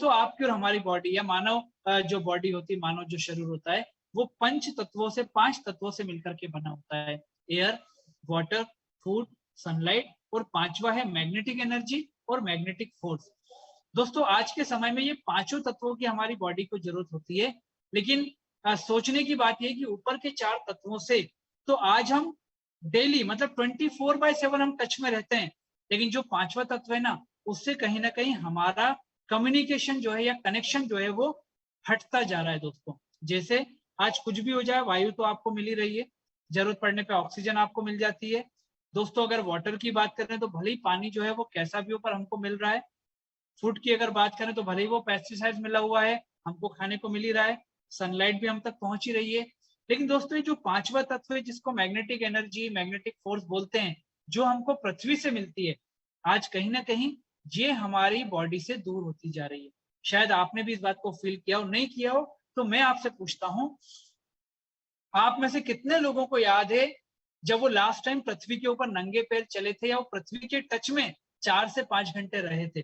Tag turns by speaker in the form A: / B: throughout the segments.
A: दोस्तों आपकी और हमारी बॉडी या मानव जो बॉडी होती है, मानव जो शरीर होता है, वो 5 तत्वों से मिलकर के बना होता है। एयर, वाटर, फूड, सनलाइट और 5वां है मैग्नेटिक एनर्जी और मैग्नेटिक फोर्स। दोस्तों आज के समय में ये 5 तत्वों की हमारी बॉडी को जरूरत होती है, लेकिन सोचने की बात यह कि ऊपर के 4 तत्वों से तो आज हम डेली मतलब 24/7 हम टच में रहते हैं, लेकिन जो 5वां तत्व है ना, उससे कहीं ना कहीं हमारा कम्युनिकेशन जो है या कनेक्शन जो है वो हटता जा रहा है दोस्तों। जैसे आज कुछ भी हो जाए, वायु तो आपको मिल ही रही है, जरूरत पड़ने पे ऑक्सीजन आपको मिल जाती है। दोस्तों अगर वाटर की बात करें तो भले ही पानी जो है वो कैसा भी हो पर हमको मिल रहा है। फूड की अगर बात करें तो भले ही वो पेस्टिसाइड मिला हुआ है, हमको खाने को मिल ही रहा है। सनलाइट भी हम तक पहुंच ही रही है। लेकिन दोस्तों ये जो 5वां तत्व है जिसको मैग्नेटिक एनर्जी, मैग्नेटिक फोर्स बोलते हैं, जो हमको पृथ्वी से मिलती है, आज कहीं ना कहीं ये हमारी बॉडी से दूर होती जा रही है। शायद आपने भी इस बात को फील किया हो, नहीं किया हो तो मैं आपसे पूछता हूं, आप में से कितने लोगों को याद है जब वो लास्ट टाइम पृथ्वी के ऊपर नंगे पैर चले थे या वो पृथ्वी के टच में 4 से 5 घंटे रहे थे?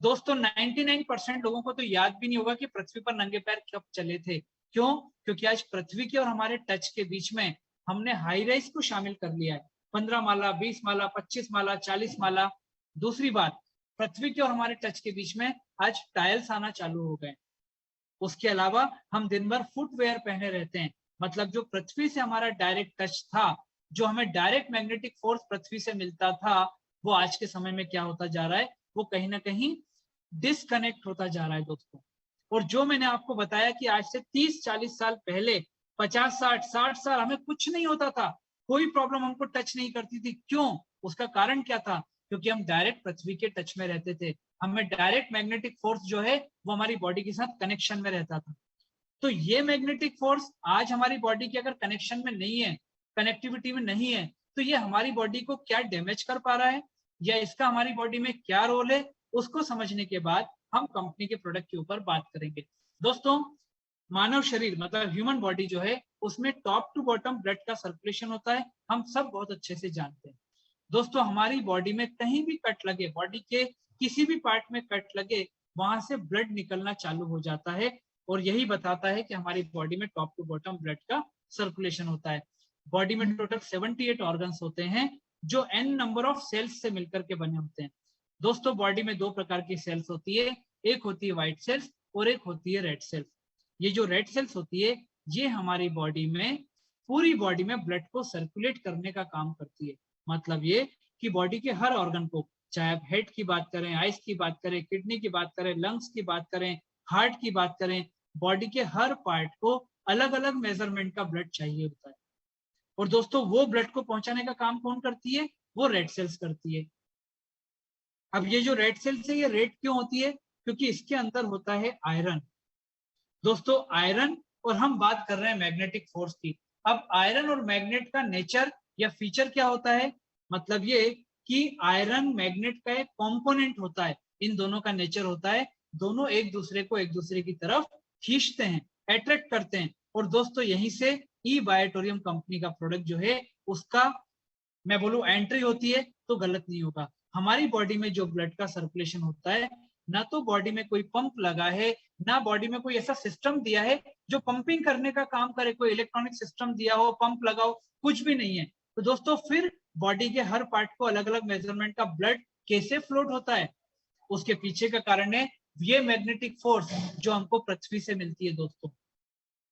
A: दोस्तों 99% लोगों को तो याद भी नहीं होगा कि पृथ्वी पर नंगे पैर कब चले थे। क्यों? क्योंकि आज पृथ्वी के और हमारे टच के बीच में हमने हाई राइज को शामिल कर लिया है। 15 माला, 20 माला, 25 माला, 40 माला। दूसरी बात, पृथ्वी के और हमारे टच के बीच में आज टाइल्स आना चालू हो गए। उसके अलावा हम दिन भर फुटवेयर पहने रहते हैं। मतलब जो पृथ्वी से हमारा डायरेक्ट टच था, जो हमें डायरेक्ट मैग्नेटिक फोर्स पृथ्वी से मिलता था, वो आज के समय में क्या होता जा रहा है, वो कहीं ना कहीं डिस्कनेक्ट होता जा रहा है दोस्तों। और जो मैंने आपको बताया कि आज से 30-40 साल पहले, 50-60 साल हमें कुछ नहीं होता था, कोई प्रॉब्लम हमको टच नहीं करती थी। क्यों? उसका कारण क्या था? क्योंकि हम डायरेक्ट पृथ्वी के टच में रहते थे। हमें डायरेक्ट मैग्नेटिक फोर्स जो है वो हमारी बॉडी के साथ कनेक्शन में रहता था। तो ये मैग्नेटिक फोर्स आज हमारी बॉडी के अगर कनेक्शन में नहीं है, कनेक्टिविटी में नहीं है, तो ये हमारी बॉडी को क्या डैमेज कर पा रहा है या इसका हमारी बॉडी में क्या रोल है, उसको समझने के बाद हम कंपनी के प्रोडक्ट के ऊपर बात करेंगे। दोस्तों मानव शरीर मतलब ह्यूमन बॉडी जो है, उसमें टॉप टू बॉटम ब्लड का सर्कुलेशन होता है, हम सब बहुत अच्छे से जानते हैं। दोस्तों हमारी बॉडी में कहीं भी कट लगे, बॉडी के किसी भी पार्ट में कट लगे, वहां से ब्लड निकलना चालू हो जाता है और यही बताता है कि हमारी बॉडी में टॉप टू बॉटम ब्लड का सर्कुलेशन होता है। बॉडी में टोटल 78 ऑर्गन्स होते हैं जो n नंबर ऑफ सेल्स से मिलकर के बने होते हैं। दोस्तों बॉडी में 2 प्रकार की सेल्स होती है, एक होती है व्हाइट सेल्स और एक होती है रेड सेल्स। ये जो रेड सेल्स होती है, ये हमारी बॉडी में, पूरी बॉडी में ब्लड को सर्कुलेट करने का काम करती है। मतलब ये कि बॉडी के हर ऑर्गन को, चाहे आप हेड की बात करें, आइस की बात करें, किडनी की बात करें, लंग्स की बात करें, हार्ट की बात करें, बॉडी के हर पार्ट को अलग अलग मेजरमेंट का ब्लड चाहिए होता है। और दोस्तों वो ब्लड को पहुंचाने का काम कौन करती है? वो रेड सेल्स करती है। अब ये जो रेड सेल्स है, ये रेड क्यों होती है? क्योंकि इसके अंदर होता है आयरन। दोस्तों आयरन, और हम बात कर रहे हैं मैग्नेटिक फोर्स की। अब आयरन और मैग्नेट का नेचर या फीचर क्या होता है? मतलब ये कि आयरन मैग्नेट का एक कंपोनेंट होता है। इन दोनों का नेचर होता है, दोनों एक दूसरे को एक दूसरे की तरफ खींचते हैं, अट्रैक्ट करते हैं। और दोस्तों यहीं से ई बायोटोरियम कंपनी का प्रोडक्ट जो है, उसका मैं बोलूं एंट्री होती है तो गलत नहीं होगा। हमारी बॉडी में जो ब्लड का सर्कुलेशन होता है, ना तो बॉडी में कोई पंप लगा है, ना बॉडी में कोई ऐसा सिस्टम दिया है जो पंपिंग करने का काम करे, कोई इलेक्ट्रॉनिक सिस्टम दिया हो, पंप लगाओ, कुछ भी नहीं है। तो दोस्तों फिर बॉडी के हर पार्ट को अलग अलग मेजरमेंट का ब्लड कैसे फ्लोट होता है? उसके पीछे का कारण है ये मैग्नेटिक फोर्स जो हमको पृथ्वी से मिलती है दोस्तों।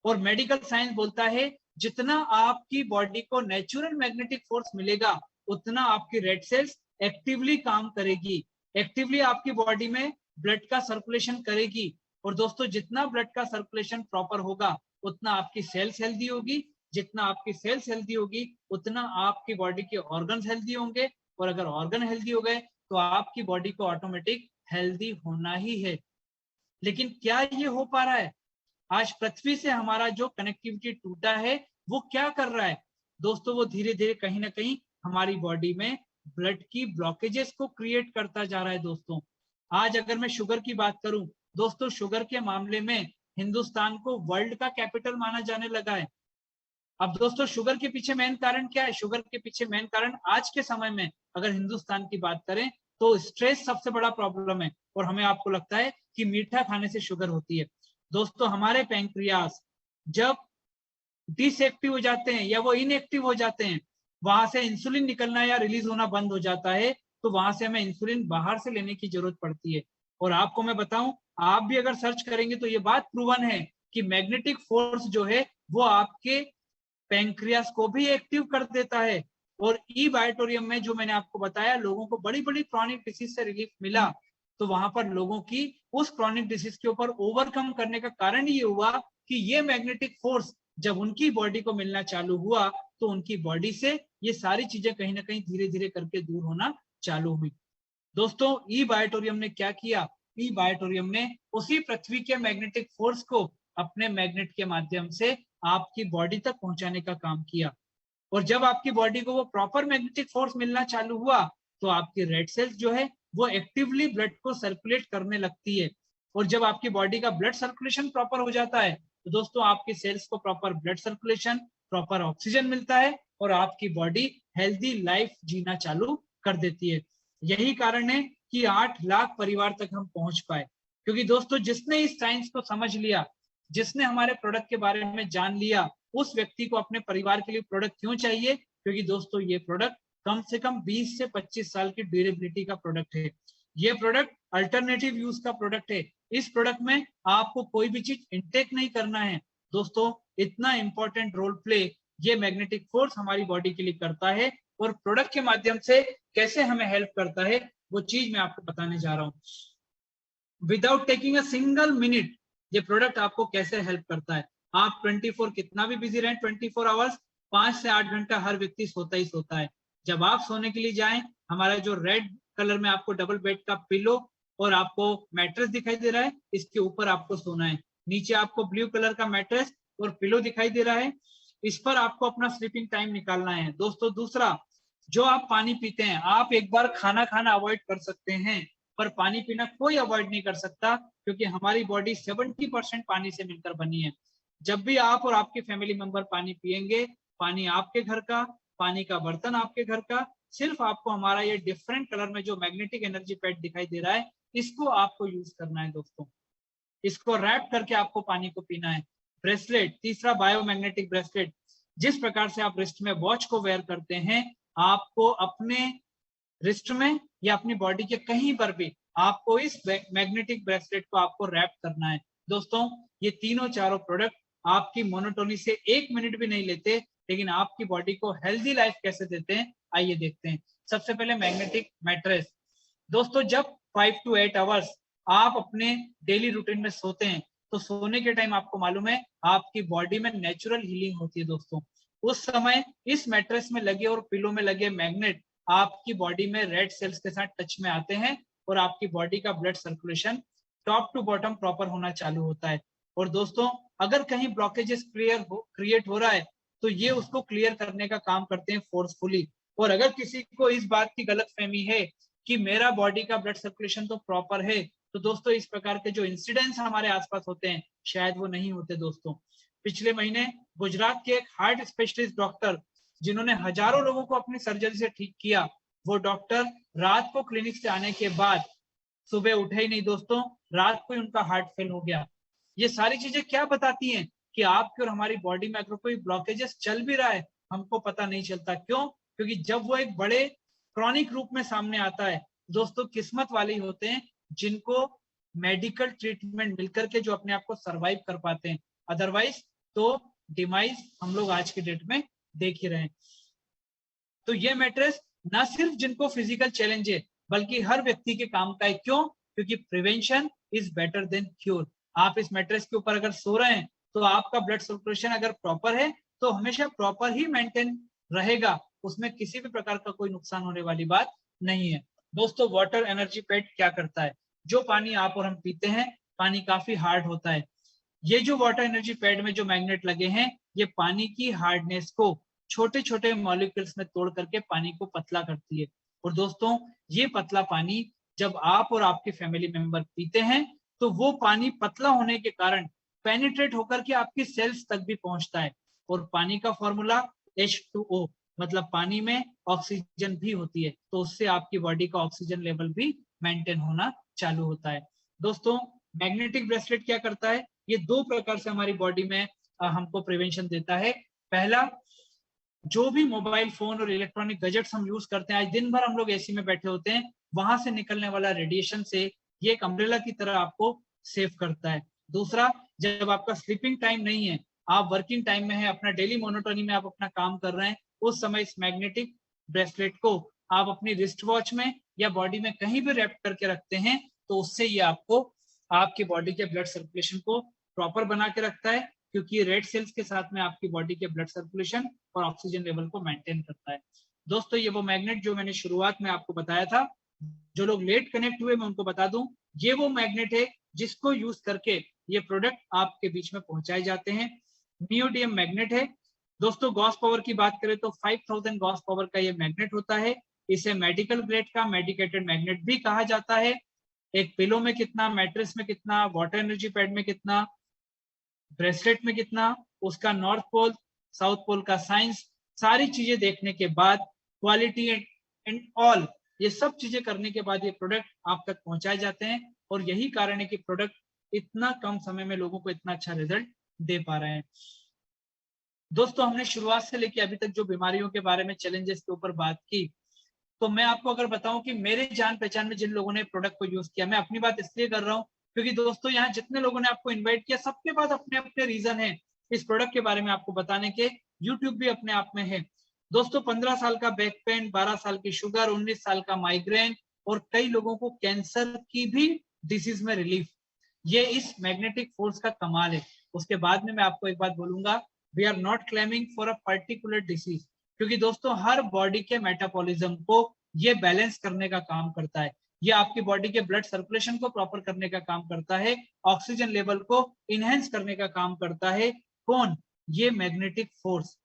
A: और मेडिकल साइंस बोलता है जितना आपकी बॉडी को नेचुरल मैग्नेटिक फोर्स मिलेगा, उतना आपकी रेड सेल्स एक्टिवली काम करेगी, एक्टिवली आपकी बॉडी में ब्लड का सर्कुलेशन करेगी। और दोस्तों जितना ब्लड का सर्कुलेशन प्रॉपर होगा, उतना आपकी सेल्स हेल्दी होगी, जितना आपकी सेल्स हेल्दी होगी, उतना आपकी बॉडी के ऑर्गन्स हेल्दी होंगे। और अगर ऑर्गन हेल्दी हो गए तो आपकी बॉडी को ऑटोमेटिक हेल्दी होना ही है। लेकिन क्या ये हो पा रहा है? आज पृथ्वी से हमारा जो कनेक्टिविटी टूटा है, वो क्या कर रहा है दोस्तों? वो धीरे धीरे कहीं ना कहीं हमारी बॉडी में ब्लड की ब्लॉकेजेस को क्रिएट करता जा रहा है दोस्तों। आज अगर मैं शुगर की बात करूं दोस्तों, शुगर के मामले में हिंदुस्तान को वर्ल्ड का कैपिटल माना जाने लगा है। अब दोस्तों शुगर के पीछे मेन कारण क्या है? शुगर के पीछे मेन कारण आज के समय में अगर हिंदुस्तान की बात करें तो स्ट्रेस सबसे बड़ा प्रॉब्लम है। और हमें आपको लगता है कि मीठा खाने से शुगर होती है। दोस्तों हमारे पैंक्रियास जब डिसएक्टिव हो जाते हैं या वो इनएक्टिव हो जाते हैं, वहां से इंसुलिन निकलना या रिलीज होना बंद हो जाता है, तो वहां से हमें इंसुलिन बाहर से लेने की जरूरत पड़ती है। और आपको मैं बताऊं, आप भी अगर सर्च करेंगे तो ये बात प्रूवन है कि मैग्नेटिक फोर्स जो है वो आपके पैंक्रियास को भी एक्टिव कर देता है। और ई बायोटोरियम में जो मैंने आपको बताया, लोगों को बड़ी बड़ी क्रॉनिक डिसीज से रिलीफ मिला, तो वहां पर लोगों की उस क्रॉनिक डिसीज के ऊपर ओवरकम करने का कारण ये हुआ कि ये मैग्नेटिक फोर्स जब उनकी बॉडी को मिलना चालू हुआ तो उनकी बॉडी से ये सारी चीजें कहीं ना कहीं धीरे धीरे करके दूर होना चालू हुई। दोस्तों ई बायोटोरियम ने क्या किया, ई बायोटोरियम ने उसी पृथ्वी के मैग्नेटिक फोर्स को अपने मैग्नेट के माध्यम से आपकी बॉडी तक पहुंचाने का काम किया। और जब आपकी बॉडी को वो प्रॉपर मैग्नेटिक फोर्स मिलना चालू हुआ तो आपकी रेड सेल्स जो है वो एक्टिवली ब्लड को सर्कुलेट करने लगती है। और जब आपकी बॉडी का ब्लड सर्कुलेशन प्रॉपर हो जाता है तो दोस्तों आपकी सेल्स को proper blood circulation, proper oxygen मिलता है और आपकी बॉडी हेल्दी लाइफ जीना चालू कर देती है। यही कारण है कि 8 लाख परिवार तक हम पहुंच पाए, क्योंकि दोस्तों जिसने इस साइंस को समझ लिया, जिसने हमारे प्रोडक्ट के बारे में जान लिया, उस व्यक्ति को अपने परिवार के लिए प्रोडक्ट क्यों चाहिए? क्योंकि दोस्तों ये प्रोडक्ट कम से कम 20 से 25 साल की ड्यूरेबिलिटी का प्रोडक्ट है। ये प्रोडक्ट अल्टरनेटिव यूज का प्रोडक्ट है। इस प्रोडक्ट में आपको कोई भी चीज इनटेक नहीं करना है। दोस्तों इतना इंपॉर्टेंट रोल प्ले ये मैग्नेटिक फोर्स हमारी बॉडी के लिए करता है, और प्रोडक्ट के माध्यम से कैसे हमें हेल्प करता है वो चीज मैं आपको बताने जा रहा हूं। Without taking a single minute ये प्रोडक्ट आपको कैसे हेल्प करता है। आप 24 कितना भी बिजी रहें, 24 आवर्स 5 से 8 घंटा हर व्यक्ति सोता ही सोता है। जब आप सोने के लिए जाएं, हमारा जो रेड कलर में आपको डबल बेड का पिलो और आपको मैट्रेस दिखाई दे रहा है, इसके ऊपर आपको सोना है। नीचे आपको ब्लू कलर का मैट्रेस और पिलो दिखाई दे रहा है, इस पर आपको अपना स्लीपिंग टाइम निकालना है। दोस्तों दूसरा, जो आप पानी पीते हैं, आप एक बार खाना खाना अवॉइड कर सकते हैं पर पानी पीना कोई अवॉइड नहीं कर सकता, क्योंकि हमारी बॉडी 70% पानी से मिलकर बनी है। जब भी आप और आपके फैमिली मेंबर पानी पिएंगे, पानी आपके घर का, पानी का बर्तन आपके घर का, सिर्फ आपको हमारा ये डिफरेंट कलर में जो मैग्नेटिक एनर्जी पैड दिखाई दे रहा है, इसको आपको यूज करना है। दोस्तों इसको रैप करके आपको पानी को पीना है। ब्रेसलेट, तीसरा बायोमैग्नेटिक ब्रेसलेट, जिस प्रकार से आप रिस्ट में वॉच को वेयर करते हैं, आपको अपने रिस्ट में या अपनी बॉडी के कहीं पर भी आपको इस मैग्नेटिक ब्रेसलेट को आपको रैप करना है। दोस्तों ये तीनों चारों प्रोडक्ट आपकी मोनोटोनी से 1 मिनट भी नहीं लेते, लेकिन आपकी बॉडी को हेल्दी लाइफ कैसे देते हैं आइए देखते हैं। सबसे पहले मैग्नेटिक मैट्रेस। दोस्तों जब 5 to 8 आवर्स आप अपने डेली रूटीन में सोते हैं तो सोने के टाइम आपको मालूम है आपकी बॉडी में नेचुरल हीलिंग होती है। दोस्तों उस समय इस मैट्रेस में लगे और पिलो में लगे मैग्नेट आपकी बॉडी में रेड सेल्स के साथ टच में आते हैं और आपकी बॉडी का blood circulation top to bottom proper होना चालू होता है। और दोस्तों अगर कहीं ब्लॉकेजेस क्रिएट हो रहा है तो ये उसको क्लियर करने का काम करते हैं फोर्सफुली। और अगर किसी को इस बात की गलतफहमी है कि मेरा बॉडी का ब्लड सर्कुलेशन तो प्रॉपर है, तो दोस्तों इस प्रकार के जो इंसिडेंट्स हमारे आसपास होते हैं शायद वो नहीं होते। दोस्तों पिछले महीने गुजरात के एक हार्ट स्पेशलिस्ट डॉक्टर, जिन्होंने हजारों लोगों को अपनी सर्जरी से ठीक किया, वो डॉक्टर रात को क्लिनिक से आने के बाद सुबह उठे ही नहीं। दोस्तों रात को ही उनका हार्ट फेल हो गया। ये सारी चीजें क्या बताती हैं कि आपकी और हमारी बॉडी में अगर कोई ब्लॉकेजेस चल भी रहा है हमको पता नहीं चलता। क्यों? क्योंकि जब वो एक बड़े क्रॉनिक रूप में सामने आता है, दोस्तों किस्मत वाले होते हैं जिनको मेडिकल ट्रीटमेंट मिलकर के जो अपने आप को सरवाइव कर पाते हैं, अदरवाइज तो डिमाइज हम लोग आज के डेट में देख ही रहे हैं। तो ये मैट्रेस ना सिर्फ जिनको फिजिकल चैलेंज है बल्कि हर व्यक्ति के काम का है। क्यों? क्योंकि prevention is better than cure. आप इस मैट्रेस के ऊपर अगर सो रहे हैं तो आपका ब्लड सर्कुलेशन अगर प्रॉपर है तो हमेशा प्रॉपर ही मेंटेन रहेगा, उसमें किसी भी प्रकार का कोई नुकसान होने वाली बात नहीं है। दोस्तों वाटर एनर्जी पैड क्या करता है? जो पानी आप और हम पीते हैं, पानी काफी हार्ड होता है। ये जो वाटर एनर्जी पैड में जो मैग्नेट लगे हैं, ये पानी की हार्डनेस को छोटे छोटे मॉलिक्यूल्स में तोड़ करके पानी को पतला करती है। और दोस्तों ये पतला पानी जब आप और आपके फैमिली मेंबर पीते हैं तो वो पानी पतला होने के कारण पेनिट्रेट होकर के आपकी सेल्स तक भी पहुंचता है। और पानी का फॉर्मूला H2O, मतलब पानी में ऑक्सीजन भी होती है, तो उससे आपकी बॉडी का ऑक्सीजन लेवल भी मेंटेन होना चालू होता है। दोस्तों मैग्नेटिक ब्रेसलेट क्या करता है, ये दो प्रकार से हमारी बॉडी में हमको प्रिवेंशन देता है। पहला, जो भी मोबाइल फोन और इलेक्ट्रॉनिक गैजेट्स हम यूज करते हैं, आज दिन भर हम लोग एसी में बैठे होते हैं, वहां से निकलने वाला रेडिएशन से ये एक अम्ब्रेला की तरह आपको सेव करता है। दूसरा, जब आपका स्लीपिंग टाइम नहीं है, आप वर्किंग टाइम में है, अपना डेली मोनोटोनी में आप अपना काम कर रहे हैं, उस समय इस मैग्नेटिक ब्रेसलेट को आप अपनी रिस्ट वॉच में या बॉडी में कहीं भी रैप करके रखते हैं, तो उससे ये आपको आपकी बॉडी के ब्लड सर्कुलेशन को प्रॉपर बना के रखता है, क्योंकि रेड सेल्स के साथ में आपकी बॉडी के ब्लड सर्कुलेशन और ऑक्सीजन लेवल को मेंटेन करता है। दोस्तों, ये वो मैग्नेट जो मैंने शुरुआत में आपको बताया था, जो लोग लेट कनेक्ट हुए मैं उनको बता दूं, ये वो मैग्नेट है जिसको यूज करके ये प्रोडक्ट आपके बीच में पहुंचाए जाते हैं। नियोडियम मैग्नेट है दोस्तों। गॉस पावर की बात करें तो 5000 गॉस पावर का ये मैग्नेट होता है। इसे मेडिकल ग्रेड का मेडिकेटेड मैग्नेट भी कहा जाता है। एक पिलो में कितना, मैट्रेस में कितना, वाटर एनर्जी पैड में कितना, ब्रेसलेट में कितना, उसका नॉर्थ पोल साउथ पोल का साइंस, सारी चीजें देखने के बाद, क्वालिटी एंड ऑल, ये सब चीजें करने के बाद ये प्रोडक्ट आप तक पहुंचाए जाते हैं। और यही कारण है कि प्रोडक्ट इतना कम समय में लोगों को इतना अच्छा रिजल्ट दे पा रहे हैं। दोस्तों, हमने शुरुआत से लेकर अभी तक जो बीमारियों के बारे में, चैलेंजेस के ऊपर बात की, तो मैं आपको अगर बताऊं कि मेरे जान पहचान में जिन लोगों ने प्रोडक्ट को यूज किया, मैं अपनी बात इसलिए कर रहा हूं क्योंकि दोस्तों यहाँ जितने लोगों ने आपको इनवाइट किया, सबके पास अपने अपने रीजन है इस प्रोडक्ट के बारे में आपको बताने के। यूट्यूब भी अपने आप में है दोस्तों। 15 साल का बैक पेन, 12 साल की शुगर, 19 साल का माइग्रेन, और कई लोगों को कैंसर की भी डिसीज में रिलीफ, ये इस मैग्नेटिक फोर्स का कमाल है। उसके बाद में मैं आपको एक बात बोलूंगा, we are not claiming for a particular disease, क्योंकि दोस्तों हर बॉडी के मेटाबॉलिज्म को ये बैलेंस करने का काम करता है। ये आपकी बॉडी के ब्लड सर्कुलेशन को प्रॉपर करने का काम करता है, ऑक्सीजन लेवल को इनहेंस करने का काम करता है। कौन? ये मैग्नेटिक फोर्स,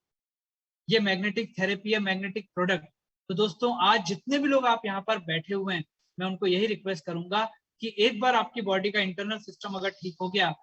A: ये मैग्नेटिक थेरेपी है, मैग्नेटिक प्रोडक्ट। तो दोस्तों, आज जितने भी लोग आप यहाँ पर बैठे हुए हैं, मैं उनको यही रिक्वेस्ट करूंगा कि एक बार आपकी बॉडी का इंटरनल सिस्टम अगर ठीक हो गया,